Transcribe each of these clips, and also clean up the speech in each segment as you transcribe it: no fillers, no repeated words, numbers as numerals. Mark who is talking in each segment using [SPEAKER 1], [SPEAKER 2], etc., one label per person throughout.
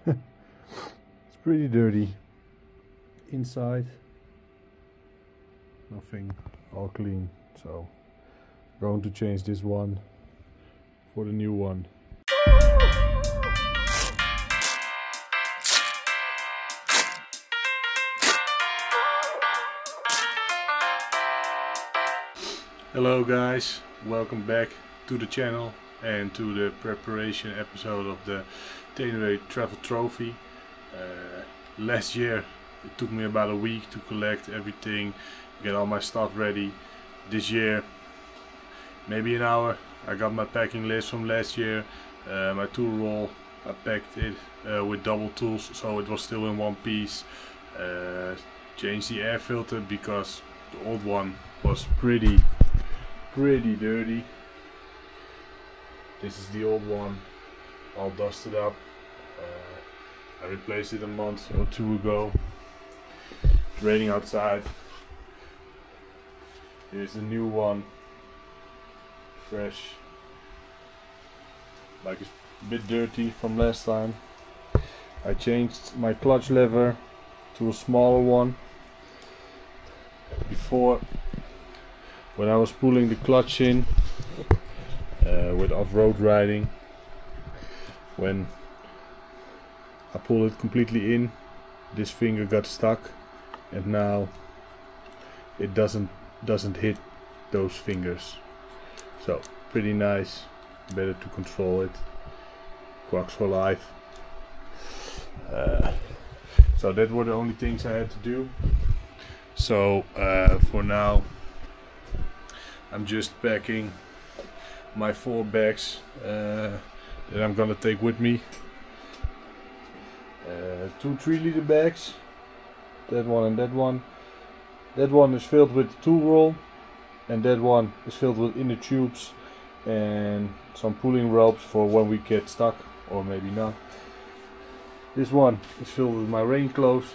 [SPEAKER 1] It's pretty dirty. Inside, nothing, all clean. So, going to change this one for the new one. Hello guys, welcome back to the channel and to the preparation episode of the TENERE Travel Trophy. Last year it took me about a week to collect everything, get all my stuff ready. This year maybe an hour. I got my packing list from last year, my tool roll, I packed it with double tools so it was still in one piece. Changed the air filter because the old one was pretty dirty. This is the old one, all dusted up. I replaced it a month or two ago. It's raining outside. Here's the new one, fresh. Like it's a bit dirty from last time. I changed my clutch lever to a smaller one. Before, when I was pulling the clutch in with off-road riding, when I pull it completely in, this finger got stuck, and now it doesn't hit those fingers. So pretty nice, better to control it. Quacks for life. So that were the only things I had to do. So for now I'm just packing my 4 bags that I'm gonna take with me. 2 3-liter bags, that one and that one. That one is filled with the tool roll, and that one is filled with inner tubes and some pulling ropes for when we get stuck, or maybe not. This one is filled with my rain clothes,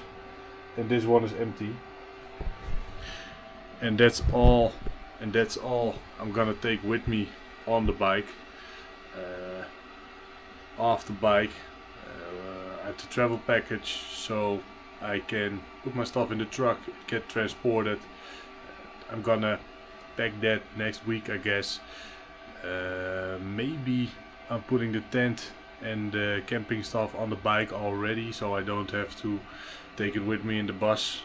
[SPEAKER 1] and this one is empty. And that's all I'm gonna take with me on the bike. Off the bike, I have the travel package, so I can put my stuff in the truck, get transported. I'm gonna pack that next week, I guess. Maybe I'm putting the tent and the camping stuff on the bike already, so I don't have to take it with me in the bus.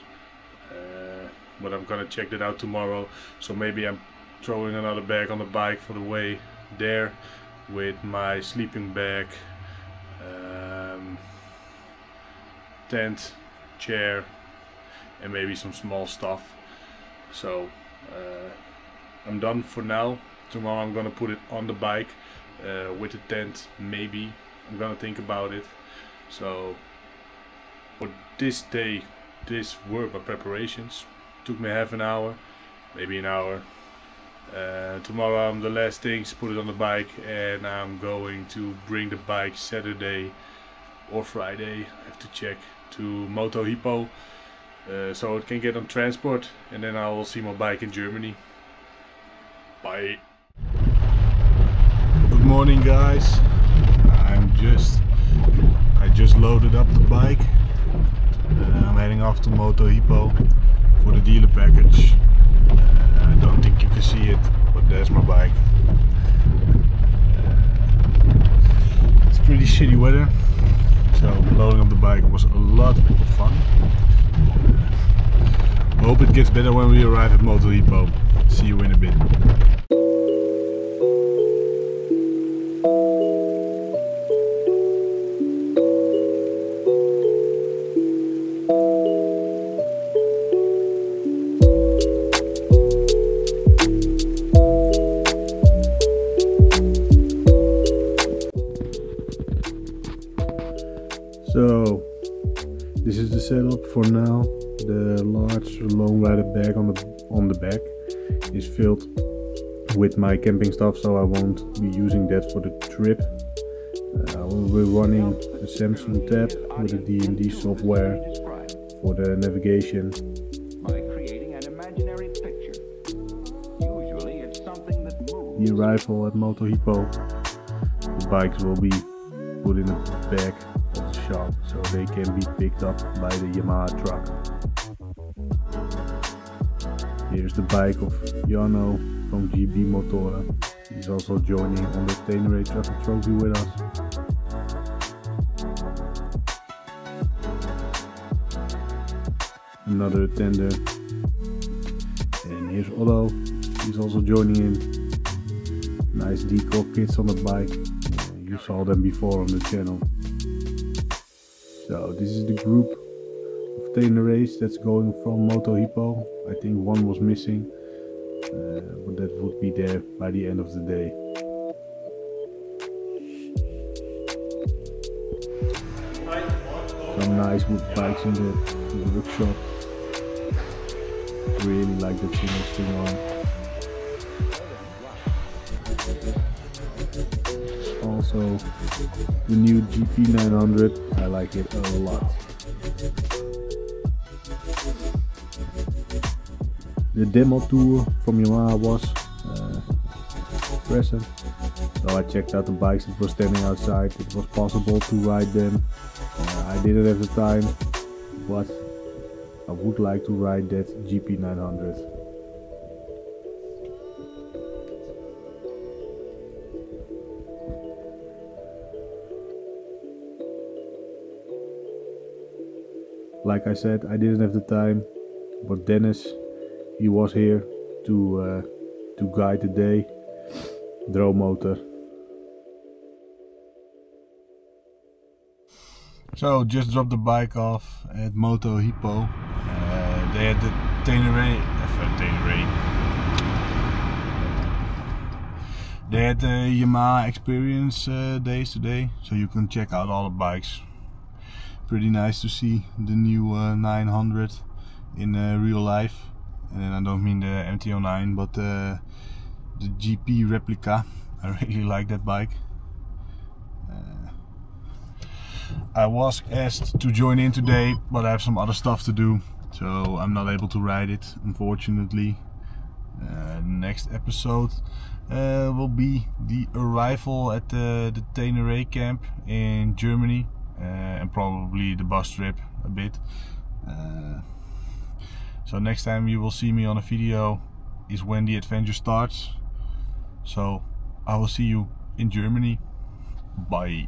[SPEAKER 1] But I'm gonna check that out tomorrow. So maybe I'm throwing another bag on the bike for the way there, with my sleeping bag, tent, chair, and maybe some small stuff. So I'm done for now. Tomorrow I'm gonna put it on the bike with the tent. Maybe I'm gonna think about it. So for this day, this were my preparations. Took me half an hour, maybe an hour. Tomorrow I'm the last things, put it on the bike, and I'm going to bring the bike Saturday or Friday, I have to check, to moto.hippo, so it can get on transport, and then I will see my bike in Germany. Bye. Good morning guys. I just loaded up the bike. I'm heading off to moto.hippo for the dealer package. I don't think you can see it, but there's my bike. It's pretty shitty weather, so loading up the bike was a lot of fun. I hope it gets better when we arrive at moto.hippo. See you in a bit. So this is the setup for now. The large Lonerider bag on the back is filled with my camping stuff, so I won't be using that for the trip. I will be running a Samsung tab with the D&D software for the navigation.
[SPEAKER 2] By creating an imaginary picture. Usually it's something that moves.
[SPEAKER 1] The arrival at moto.hippo. The bikes will be put in a back of the shop so they can be picked up by the Yamaha truck. Here's the bike of Jano from GB Motora. He's also joining on the TENERE Travel Trophy with us. Another attender. And here's Otto. He's also joining in. Nice decal kits on the bike. You saw them before on the channel. So this is the group of Teneres that's going from moto.hippo. I think one was missing, but that would be there by the end of the day. Some nice wood bikes in the workshop. Really like that single string arm. Also the new GP900, I like it a lot. The demo tour from Yamaha was present, so I checked out the bikes that were standing outside. It was possible to ride them. I didn't have the time, but I would like to ride that GP900. Like I said, I didn't have the time, but Dennis, he was here to guide the day. Grom motor. So just dropped the bike off at moto.hippo. They had the Tenere. They had the Yamaha experience days today, so you can check out all the bikes. Pretty nice to see the new 900 in real life. And I don't mean the MT-09, but the GP replica. I really like that bike. I was asked to join in today, but I have some other stuff to do, so I'm not able to ride it, unfortunately. Next episode will be the arrival at the Tenere camp in Germany, and probably the bus trip a bit. So next time you will see me on a video is when the adventure starts. So I will see you in Germany. Bye.